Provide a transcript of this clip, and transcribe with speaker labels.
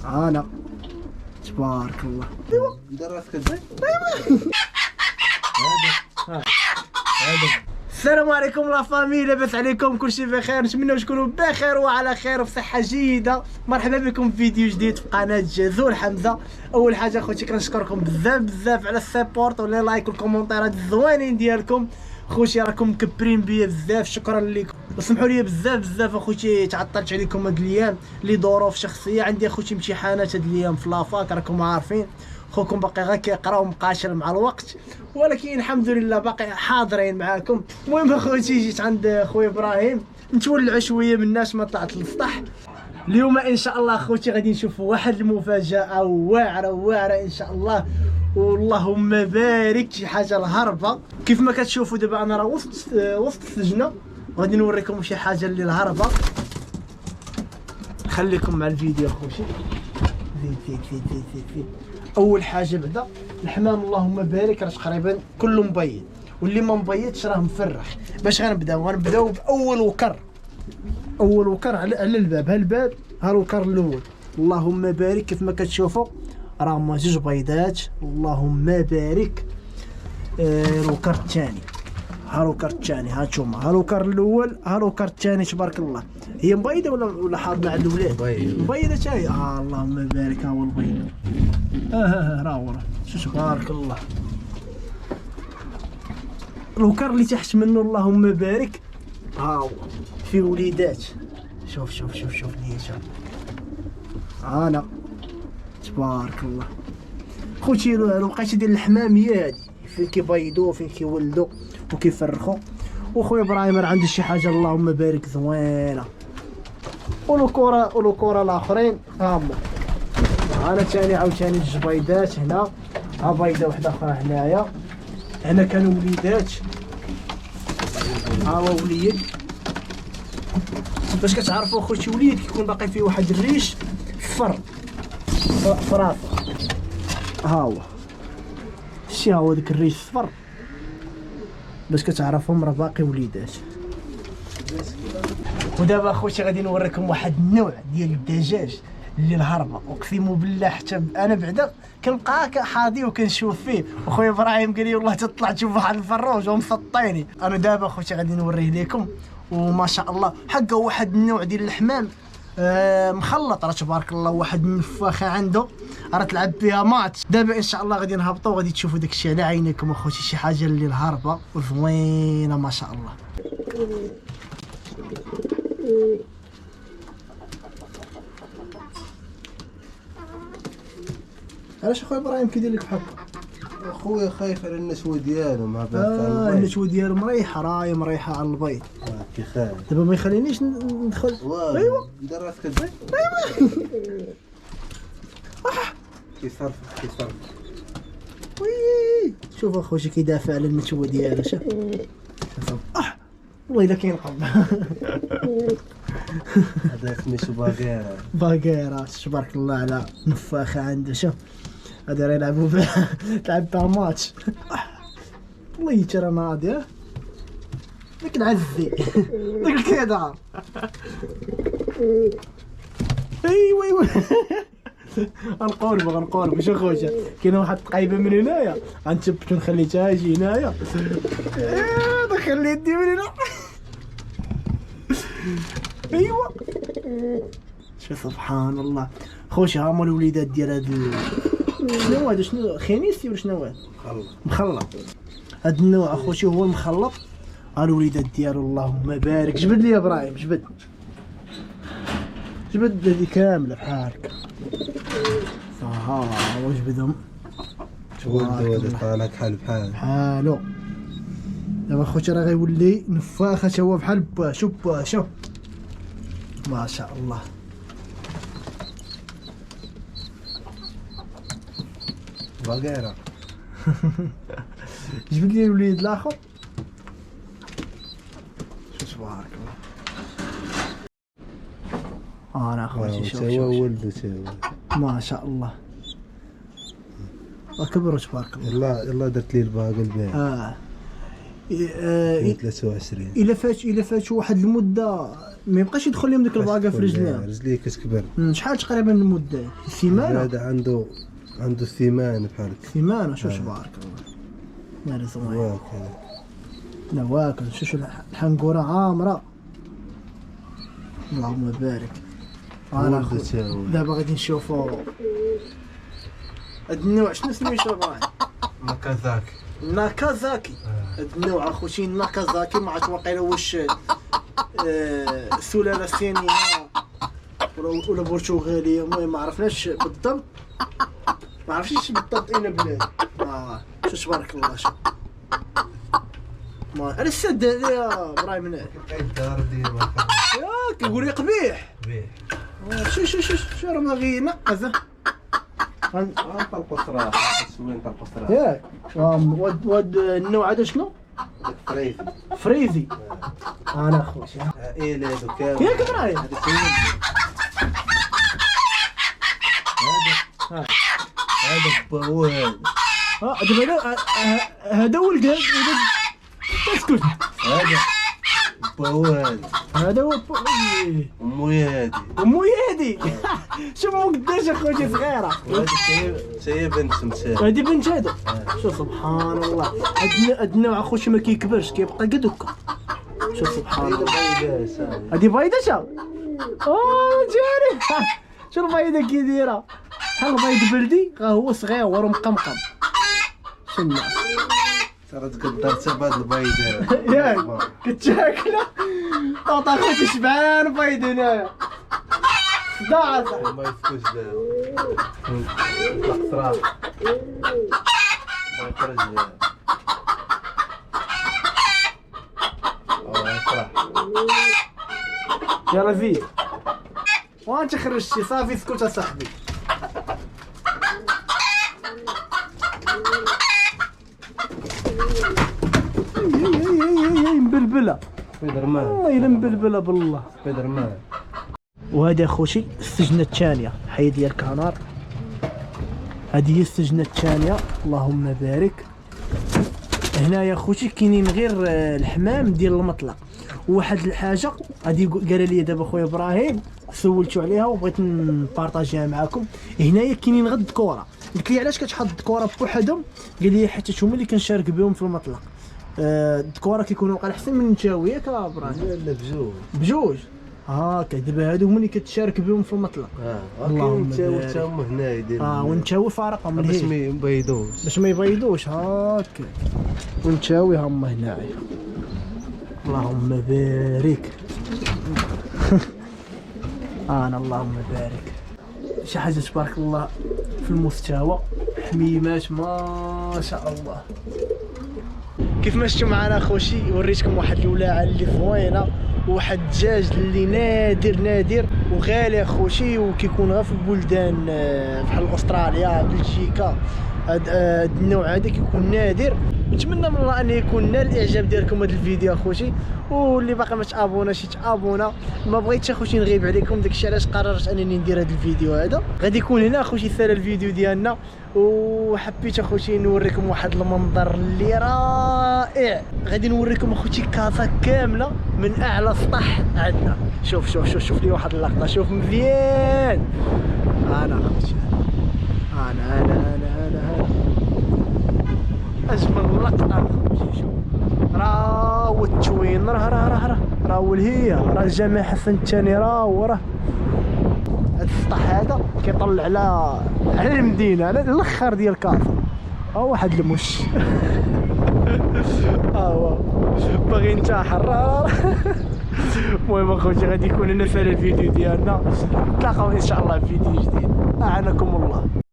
Speaker 1: انا تبارك الله. ايوا
Speaker 2: دير راسك زين.
Speaker 1: السلام عليكم لا فامي، لاباس عليكم؟ كلشي بخير؟ نتمنى تكونوا بخير وعلى خير وبصحه جيده. مرحبا بكم في فيديو جديد في قناه جازول حمزه. اول حاجه خوتي كنشكركم بزاف على السيبورت ولي لايك والكومونتيرات الزوينين ديالكم. خوتي راكم مكبرين بيا بزاف، شكرا لكم. وسمحوا لي بزاف اخوتي تعطلت عليكم هاد الايام لظروف شخصيه. عندي اخوتي امتحانات هاد الايام في لافاك، راكم عارفين خوكم باقي غير كيقرا ومقاشر مع الوقت، ولكن الحمد لله باقي حاضرين معاكم. المهم اخوتي جيت عند خويا ابراهيم نتولعوا شويه من الناس، ما طلعت للسطح. اليوم ان شاء الله اخوتي غادي نشوفوا واحد المفاجاه واعره ان شاء الله، واللهم بارك. شي حاجه الهربه كيف ما كتشوفوا دابا. انا راه وسط السجنه، غادي نوريكم شي حاجه اللي الهربه. خليكم مع الفيديو اخوتي. زيد. اول حاجه بعدا الحمام اللهم بارك راه تقريبا كله مبيض، واللي ما مبيضش راه مفرخ. باش غنبداو باول وكر على الباب. ها الباب، ها الوكر الاول اللهم بارك. كيف ما كتشوفوا راه هما جوج بيضات اللهم بارك. الوكر الثاني، ها الوكر الثاني، ها نتوما، ها الوكر الاول، ها الوكر الثاني تبارك الله. هي مبيضه ولا حاضنه على الاولاد؟ مبيضه حتى هي. اللهم بارك. ها هو البيض، راه هو تبارك الله. الوكر اللي تحت منه اللهم بارك ها هو في وليدات. شوف لي شوف. انا تبارك الله خوتي. الوقيته ديال الحمام هي هادي، فين كيبيضوا فين كيولدوا وكيفرخوا. وخويا ابراهيم راه عنده شي حاجه اللهم بارك زوينه. والكره الاخرين ها هما. انا ثاني عاوتاني جوج بيضات هنا، ها بيضه وحده اخرى هنايا. هنا كانوا وليدات، ها هو وليد. باش كتعرفوا خوتي وليد كيكون باقي فيه واحد الريش في راسه. ها هو شتي، ها هو داك الريش الصفر. باش كتعرفهم راه باقي وليدات. ودابا اخوتي غادي نوريكم واحد النوع ديال الدجاج اللي الهربه. اقسم بالله حتى انا بعدا كنبقى حاضي وكنشوف فيه. وخويا ابراهيم قال لي والله تطلع تشوف واحد الفروج ومسطيني. انا دابا اخوتي غادي نوريه لكم، وما شاء الله حقه واحد النوع ديال اللحمام مخلط راه تبارك الله. واحد النفاخه عنده راه تلعب بها ماتش. دابا ان شاء الله غادي نهبطوا وغادي تشوفوا داكشي على عينيكم اخوتي. شي حاجه اللي الهربه وزوينه ما شاء الله. علاش اخويا ابراهيم كيدير لك بحال هكا؟
Speaker 2: خويا خايف على النشوه ديالو مع بعض.
Speaker 1: النشوه ديالو مريحه، راهي مريحه على البيض.
Speaker 2: كيخاف
Speaker 1: دابا ما يخلينيش ندخل.
Speaker 2: ايوا دير راسك زين. كيصرف
Speaker 1: وي. شوف اخوتي كيدافع على النشوه ديالو. شوف والله الا كينقب.
Speaker 2: هذا سميتو
Speaker 1: باغيرة تبارك الله على نفاخه عنده. شوف هادي راه يلعبوا بها تلعب بها ماتش. والله ترى ناضي داك العزي داك الكيدار. ايوا غنقولب شو خويا. كاينه واحد التقايبه من هنايا غنثبتو نخليتها يجي هنايا. دخل لي يدي من هنا. ايوا شوف سبحان الله خوشي. ها هما الوليدات ديال هاد شنو هذا؟ شنو خنيسي ولا شنو هذا؟ مخلط. هاد النوع اخوتي هو المخلط. ها الوليدات ديالو اللهم بارك. جبد لي يا ابراهيم، جبد هادي كامله بحال هكا. ها وجبدهم
Speaker 2: ولدو طالع بحالو.
Speaker 1: دابا اخوتي راه غيولي نفاخه تا هو بحال با. شوف ما شاء الله.
Speaker 2: باغيرة.
Speaker 1: جبد لي الوليد الاخر. شوف تبارك الله. انا اخوتي شوف
Speaker 2: ولدو
Speaker 1: ما شاء الله كبروا تبارك الله.
Speaker 2: يلا درت لي الباقي الباقي. 23
Speaker 1: الا فات واحد المده ما يبقاش يدخل لهم ديك الباقه في رجليه.
Speaker 2: رجليه كتكبر.
Speaker 1: شحال تقريبا المده؟ سيمانه؟
Speaker 2: هذا عنده ثيمان بحال هكا.
Speaker 1: سيمانه. شوف تبارك الله. مالي زوين.
Speaker 2: واكل.
Speaker 1: لا واكل. شوف الحنقوره عامره. اللهم بارك. انا دابا غادي نشوفوا هاد النوع. شنو سميتو باغي؟ ناكازاكي. هاد النوع اخوتي ناكازاكي، ما عرفت واقيلا واش سلاله صينيه ولا برتغاليه، المهم ما عرفناش بالضبط. ما عرفتش بالضبط اين بلاد. شوف تبارك الله. شوف ما انا السد هذا يا ابراهيم هنا
Speaker 2: الدار ديما
Speaker 1: كيقول لي قبيح. شوف راه باغي ينقز.
Speaker 2: طلقوا صراحه سوين طلقوا صراحه
Speaker 1: ياك واد النوع هذا شنو؟ فريزي. انا خوتي
Speaker 2: عائله هذو كامل
Speaker 1: ياك ابراهيم.
Speaker 2: هذا باهو هذا.
Speaker 1: دابا هذا ولد اسكت.
Speaker 2: هذا باهو
Speaker 1: هذا هو
Speaker 2: امو
Speaker 1: هادي. شوف مو قداش اخوتي صغيره.
Speaker 2: هي بنت تمثال.
Speaker 1: هادي بنت هذا. شوف سبحان الله. هاد النوع اخوتي ما كيكبرش، كيبقى قد هكا. شوف سبحان الله. هادي بيضه شا. جاري. شوف البيضه كي دايره بحال البيض بلدي، غا هو صغير ومقمقم. شنو
Speaker 2: صارت قدرت بهاد البيض
Speaker 1: ياك كتاكله. طاطا خوتي شبعان بيض هنايا. صداع
Speaker 2: ما يفكوش دابا. طلق صراحه ما يخرج. يفرح.
Speaker 1: يلا زيد. وانت خرجتي صافي اسكت اصاحبي. مبلبله.
Speaker 2: سبايدر مان.
Speaker 1: والله مبلبله بالله.
Speaker 2: سبايدر مان.
Speaker 1: وهذا اخوتي السجنه الثانيه، حي ديال كنار. هذه هي السجنه الثانيه. اللهم بارك. هنايا اخوتي كاينين غير الحمام ديال المطلق. وواحد الحاجه غادي قال لي دابا خويا ابراهيم، سولتو عليها وبغيت نبارطاجيها معكم. هنايا كاينين غير الدكوره. قلت لي علاش كتحط الدكوره بوحدهم؟ قال لي حيت هما اللي كنشارك بهم في المطلق. الدكوره كيكونوا وقال احسن من النتاوي ياك ابراهيم؟
Speaker 2: لا بجوج.
Speaker 1: هاكا دابا هادو هما اللي كتشارك بهم في المطلق.
Speaker 2: اللهم بارك. تا هما هنا يديروا.
Speaker 1: ونتاوي فارقه من
Speaker 2: باش ما يبيضوش.
Speaker 1: هاكا. ونتاوي هما هنايا. اللهم بارك. اللهم بارك. شي حاجه تبارك الله في المستوى. حميمات ما شاء الله. كيف ما شفتوا معنا اخوتي وريتكم واحد الولاعه اللي زوينه، وواحد الدجاج اللي نادر وغالي اخوتي، وكيكون غير في البلدان بحال استراليا بلجيكا. هذا النوع هذا كيكون نادر. نتمنى من الله ان يكون نال الاعجاب ديالكم هذا الفيديو اخوتي، واللي باقي ما تابوناش يتابونا. ما بغيتش اخوتي نغيب عليكم، داكشي علاش قررت انني ندير هذا الفيديو هذا. غادي يكون هنا اخوتي سال الفيديو ديالنا، وحبيت اخوتي نوريكم واحد المنظر اللي رائع. غادي نوريكم اخوتي كازا كامله من اعلى سطح عندنا. شوف لي واحد اللقطه. شوف مزيان. انا اخوتي انا اجمل لقطه اخوتي. شوف راهو التوين، راهو الهيه، راه الجامع حسن الثاني، راهو هذا السطح هذا كيطلع على المدينه، على الاخر ديال كازا. واحد المش. هو باغي ينتحر. المهم اخوتي غادي يكون هنا سال الفيديو ديالنا. نتلاقاو ان شاء الله في فيديو جديد. اعانكم الله.